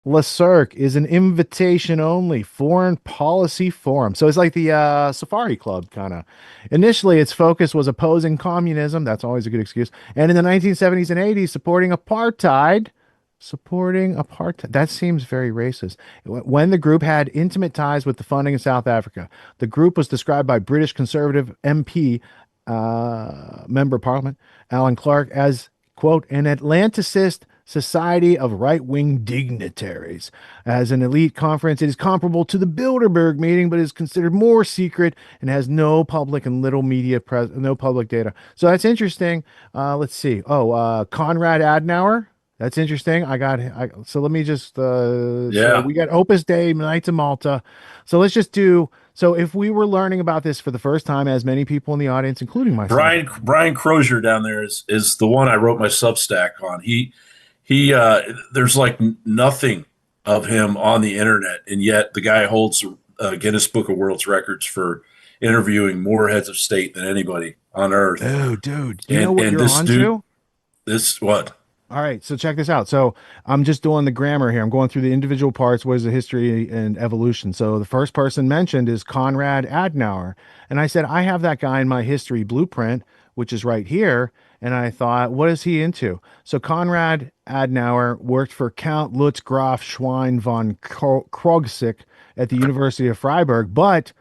Le Cercle is an invitation-only foreign policy forum. So it's like the Safari Club kind of. Initially, its focus was opposing communism. That's always a good excuse. And in the 1970s and 80s, supporting apartheid. Supporting apartheid. That seems very racist. When the group had intimate ties with the funding of South Africa, the group was described by British Conservative MP, Member of Parliament, Alan Clark, as, quote, an Atlanticist society of right-wing dignitaries. As an elite conference, it is comparable to the Bilderberg meeting, but is considered more secret and has no public and little media no public data. So that's interesting. Let's see. Oh, Konrad Adenauer. That's interesting. So let me just so Yeah. we got Opus Dei, Knights of Malta. So let's just do so if we were learning about this for the first time, as many people in the audience, including myself. Brian Crozier down there is the one I wrote my Substack on. He there's like nothing of him on the internet, and yet the guy holds Guinness Book of World Records for interviewing more heads of state than anybody on earth. Oh, dude, you know what And you're this on dude, to? this what? All right, so check this out. So I'm just doing the grammar here. I'm going through the individual parts. What is the history and evolution? So the first person mentioned is Konrad Adenauer. And I said, I have that guy in my history blueprint, which is right here. And I thought, what is he into? So Konrad Adenauer worked for Count Lutz Graf Schwein von Krogsick at the University of Freiburg, but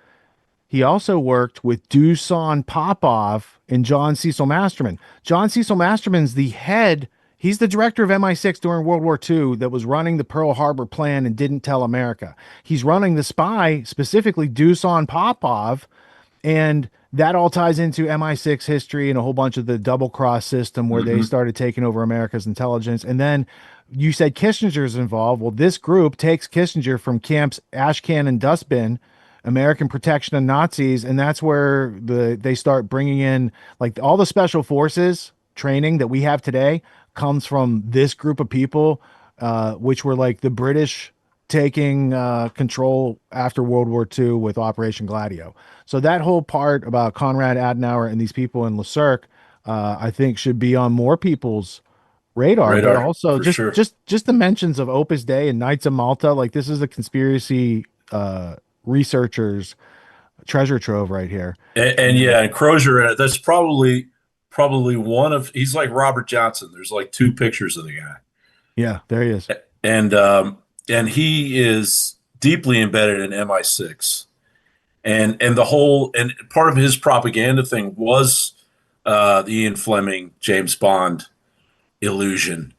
he also worked with Dusan Popov and John Cecil Masterman. John Cecil Masterman's the head, he's the director of MI6 during World War II that was running the Pearl Harbor plan and didn't tell America. He's running the spy, specifically Dusan Popov, and that all ties into MI6 history and a whole bunch of the double cross system where they Mm-hmm. started taking over America's intelligence. And then you said Kissinger's involved. Well, this group takes Kissinger from camps Ashcan and Dustbin, American protection of Nazis, and that's where they start bringing in like all the special forces training that we have today comes from this group of people, which were like the British taking control after World War II with Operation Gladio. So that whole part about Konrad Adenauer and these people in Le Cirque, I think should be on more people's radar, but Radar also for just sure. just just the mentions of Opus Dei and Knights of Malta, like this is a conspiracy researchers treasure trove right here. And And yeah, and Crozier, that's probably one of he's like Robert Johnson. There's like two pictures of the guy, yeah, there he is. and um, and he is deeply embedded in MI6, and the whole and part of his propaganda thing was the Ian Fleming James Bond illusion.